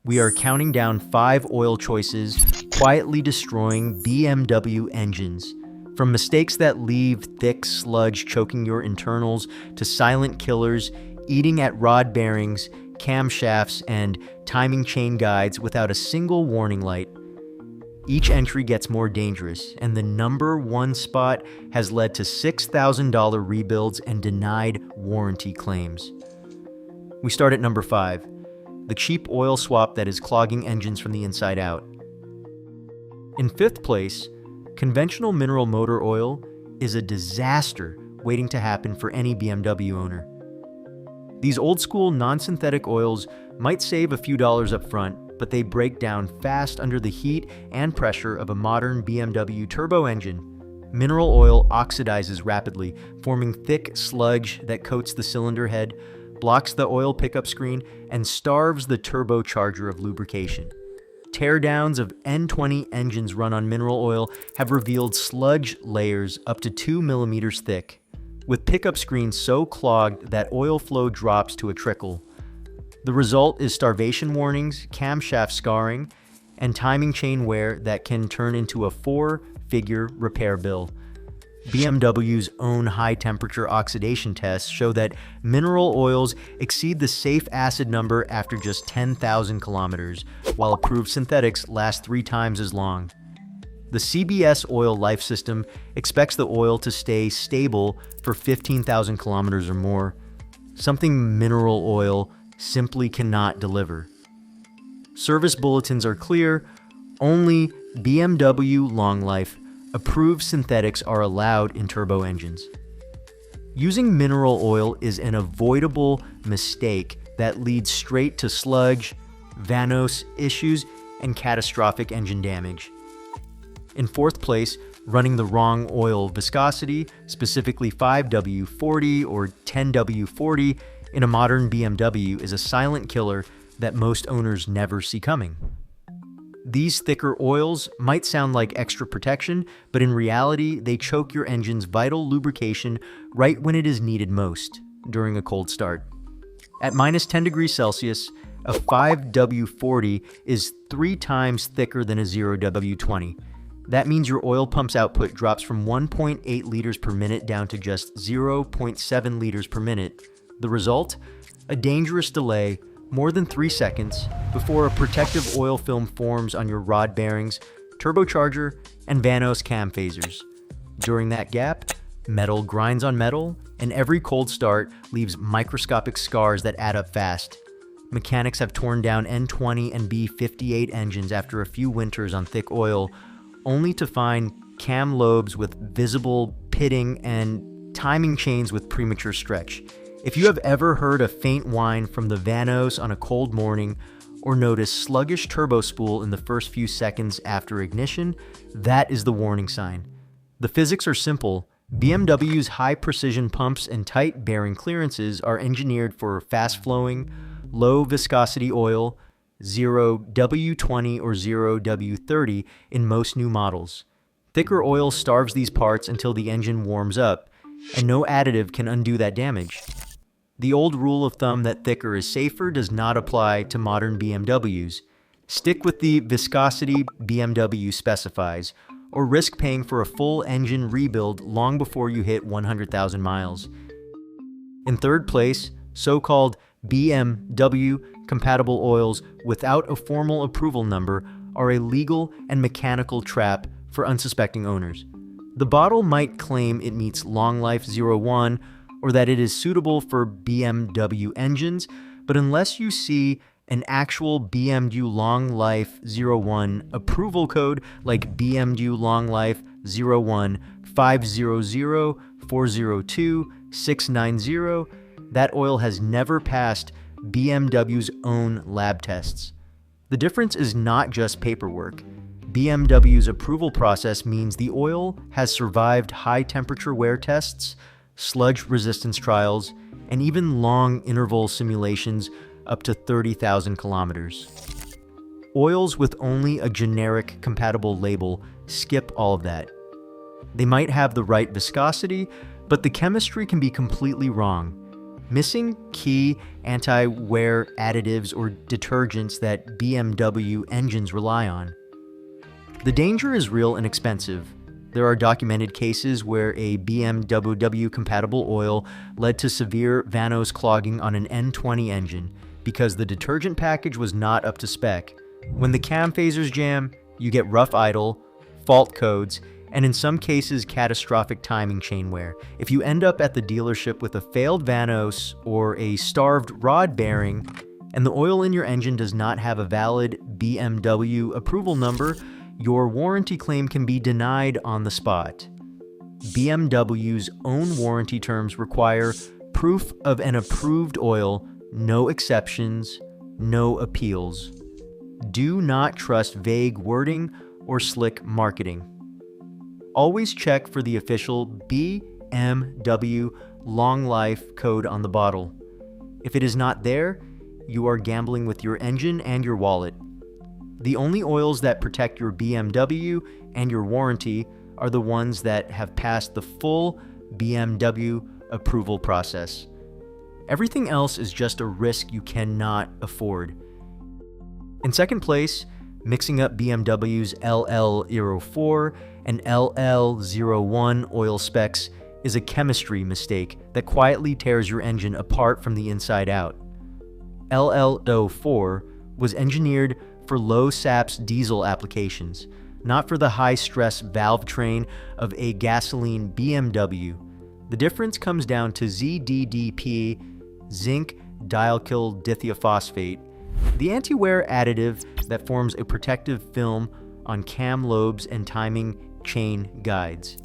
We are counting down 5 oil choices quietly destroying BMW engines. From mistakes that leave thick sludge choking your internals to silent killers eating at rod bearings, camshafts, and timing chain guides without a single warning light. Each entry gets more dangerous, and the number 1 spot has led to $6,000 rebuilds and denied warranty claims. We start at number 5, the cheap oil swap that is clogging engines from the inside out. In 5th place, conventional mineral motor oil is a disaster waiting to happen for any BMW owner. These old-school non-synthetic oils might save a few dollars up front, but they break down fast under the heat and pressure of a modern BMW turbo engine. Mineral oil oxidizes rapidly, forming thick sludge that coats the cylinder head, blocks the oil pickup screen, and starves the turbocharger of lubrication. Teardowns of N20 engines run on mineral oil have revealed sludge layers up to 2 millimeters thick, with pickup screens so clogged that oil flow drops to a trickle. The result is starvation warnings, camshaft scarring, and timing chain wear that can turn into a 4-figure repair bill. BMW's own high-temperature oxidation tests show that mineral oils exceed the safe acid number after just 10,000 kilometers, while approved synthetics last 3 times as long. The CBS Oil Life System expects the oil to stay stable for 15,000 kilometers or more, something mineral oil simply cannot deliver. Service bulletins are clear. Only BMW Longlife approved synthetics are allowed in turbo engines. Using mineral oil is an avoidable mistake that leads straight to sludge, Vanos issues, and catastrophic engine damage. In 4th place, running the wrong oil viscosity, specifically 5W40 or 10W40, in a modern BMW is a silent killer that most owners never see coming. These thicker oils might sound like extra protection, but in reality, they choke your engine's vital lubrication right when it is needed most, during a cold start. At minus 10 degrees Celsius, a 5W40 is 3 times thicker than a 0W20. That means your oil pump's output drops from 1.8 liters per minute down to just 0.7 liters per minute. The result? A dangerous delay, more than 3 seconds, before a protective oil film forms on your rod bearings, turbocharger, and Vanos cam phasers. During that gap, metal grinds on metal, and every cold start leaves microscopic scars that add up fast. Mechanics have torn down N20 and B58 engines after a few winters on thick oil, only to find cam lobes with visible pitting and timing chains with premature stretch. If you have ever heard a faint whine from the Vanos on a cold morning or noticed sluggish turbo spool in the first few seconds after ignition, that is the warning sign. The physics are simple. BMW's high-precision pumps and tight bearing clearances are engineered for fast-flowing, low-viscosity oil, 0W20 or 0W30 in most new models. Thicker oil starves these parts until the engine warms up, and no additive can undo that damage. The old rule of thumb that thicker is safer does not apply to modern BMWs. Stick with the viscosity BMW specifies, or risk paying for a full engine rebuild long before you hit 100,000 miles. In 3rd place, so-called BMW-compatible oils without a formal approval number are a legal and mechanical trap for unsuspecting owners. The bottle might claim it meets Longlife 01 or that it is suitable for BMW engines, but unless you see an actual BMW Longlife 01 approval code like BMW Longlife 01 500 402 690, that oil has never passed BMW's own lab tests. The difference is not just paperwork. BMW's approval process means the oil has survived high-temperature wear tests, sludge resistance trials, and even long interval simulations up to 30,000 kilometers. Oils with only a generic compatible label skip all of that. They might have the right viscosity, but the chemistry can be completely wrong. missing key anti-wear additives or detergents that BMW engines rely on. The danger is real and expensive. There are documented cases where a BMW-compatible oil led to severe Vanos clogging on an N20 engine because the detergent package was not up to spec. When the cam phasers jam, you get rough idle, fault codes, and in some cases catastrophic timing chain wear. If you end up at the dealership with a failed Vanos or a starved rod bearing, and the oil in your engine does not have a valid BMW approval number, your warranty claim can be denied on the spot. BMW's own warranty terms require proof of an approved oil, no exceptions, no appeals. Do not trust vague wording or slick marketing. Always check for the official BMW Longlife code on the bottle. If it is not there, you are gambling with your engine and your wallet. The only oils that protect your BMW and your warranty are the ones that have passed the full BMW approval process. Everything else is just a risk you cannot afford. In second place, mixing up BMW's LL04 and LL01 oil specs is a chemistry mistake that quietly tears your engine apart from the inside out. LL04 was engineered for low SAPS diesel applications, not for the high-stress valve train of a gasoline BMW. The difference comes down to ZDDP, zinc dialkyl dithiaphosphate, the anti-wear additive that forms a protective film on cam lobes and timing chain guides.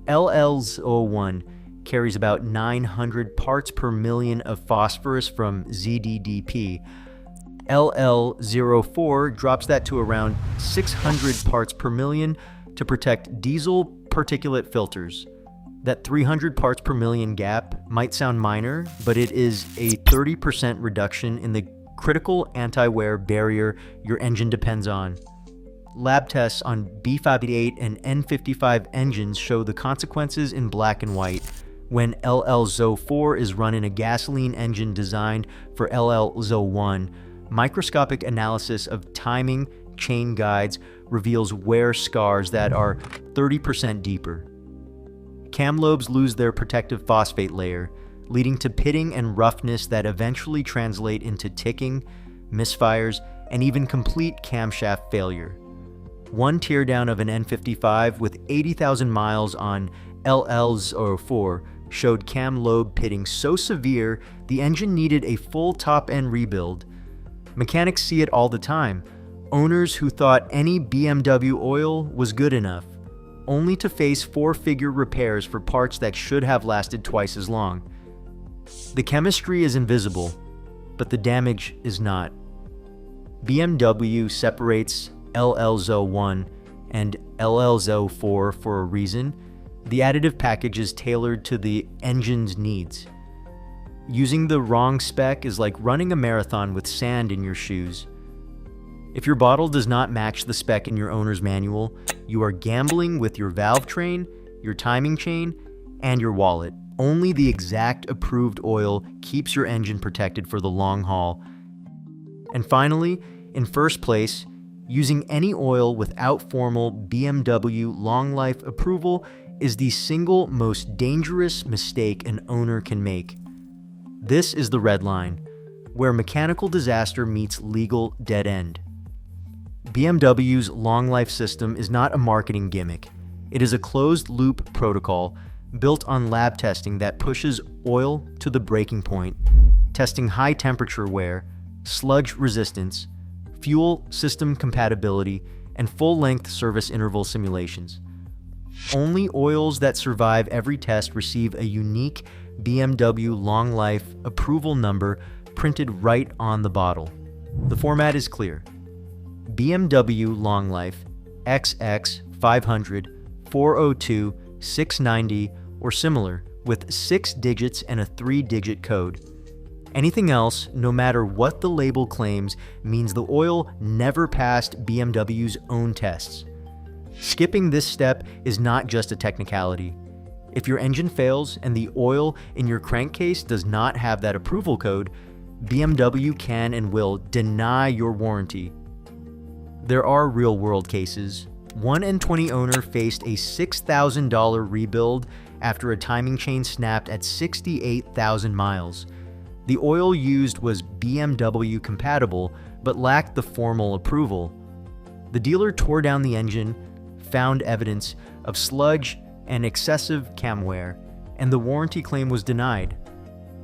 LL01 carries about 900 parts per million of phosphorus from ZDDP. LL04 drops that to around 600 parts per million to protect diesel particulate filters. That 300 parts per million gap might sound minor, but it is a 30% reduction in the critical anti-wear barrier your engine depends on. Lab tests on B58 and N55 engines show the consequences in black and white. When LL04 is run in a gasoline engine designed for LL01, microscopic analysis of timing chain guides reveals wear scars that are 30% deeper. Cam lobes lose their protective phosphate layer, leading to pitting and roughness that eventually translate into ticking, misfires, and even complete camshaft failure. One teardown of an N55 with 80,000 miles on LL04 showed cam lobe pitting so severe the engine needed a full top-end rebuild. Mechanics see it all the time. Owners who thought any BMW oil was good enough, only to face four-figure repairs for parts that should have lasted twice as long. The chemistry is invisible, but the damage is not. BMW separates LL01 and LL04 for a reason. The additive package is tailored to the engine's needs. Using the wrong spec is like running a marathon with sand in your shoes. If your bottle does not match the spec in your owner's manual, you are gambling with your valve train, your timing chain, and your wallet. Only the exact approved oil keeps your engine protected for the long haul. And finally, in first place, using any oil without formal BMW Longlife approval is the single most dangerous mistake an owner can make. This is the red line, where mechanical disaster meets legal dead end. BMW's Longlife system is not a marketing gimmick. It is a closed-loop protocol built on lab testing that pushes oil to the breaking point, testing high-temperature wear, sludge resistance, fuel system compatibility, and full-length service interval simulations. Only oils that survive every test receive a unique BMW Longlife approval number printed right on the bottle. The format is clear: BMW Longlife XX 500 402 690 or similar, with 6 digits and a 3-digit code. Anything else, no matter what the label claims, means the oil never passed BMW's own tests. Skipping this step is not just a technicality. If your engine fails and the oil in your crankcase does not have that approval code, BMW can and will deny your warranty. There are real-world cases. One N20 owner faced a $6,000 rebuild after a timing chain snapped at 68,000 miles. The oil used was BMW compatible, but lacked the formal approval. The dealer tore down the engine, found evidence of sludge and excessive cam wear, and the warranty claim was denied.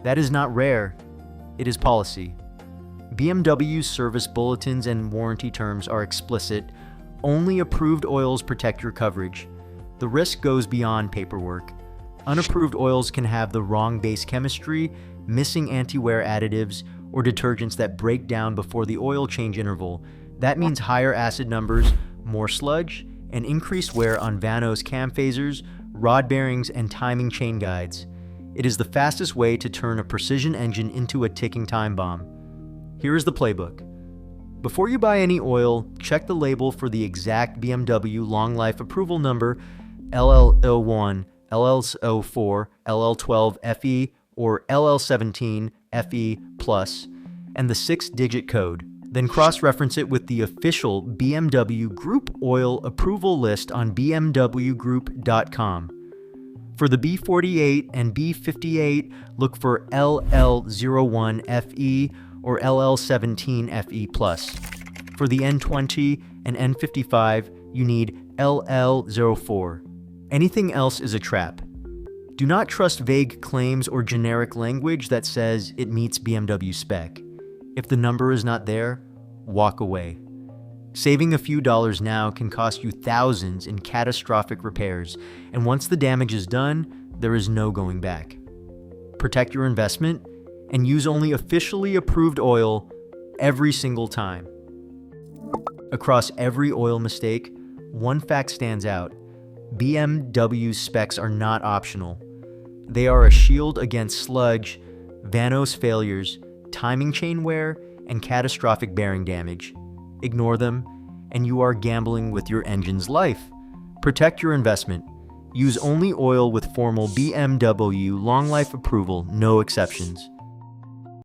That is not rare, it is policy. BMW's service bulletins and warranty terms are explicit. Only approved oils protect your coverage. The risk goes beyond paperwork. Unapproved oils can have the wrong base chemistry, missing anti-wear additives, or detergents that break down before the oil change interval. That means higher acid numbers, more sludge, and increased wear on Vanos cam phasers, rod bearings, and timing chain guides. It is the fastest way to turn a precision engine into a ticking time bomb. Here is the playbook. Before you buy any oil, check the label for the exact BMW Longlife approval number LL01, LL04, LL12FE, or LL17FE+, and the 6-digit code. Then cross-reference it with the official BMW Group Oil approval list on bmwgroup.com. For the B48 and B58, look for LL01FE or LL17FE+. For the N20 and N55, you need LL04. Anything else is a trap. Do not trust vague claims or generic language that says it meets BMW spec. If the number is not there, walk away. Saving a few dollars now can cost you thousands in catastrophic repairs, and once the damage is done, there is no going back. Protect your investment and use only officially approved oil every single time. Across every oil mistake, one fact stands out. BMW's specs are not optional. They are a shield against sludge, Vanos failures, timing chain wear, and catastrophic bearing damage. Ignore them, and you are gambling with your engine's life. Protect your investment. Use only oil with formal BMW Longlife approval, no exceptions.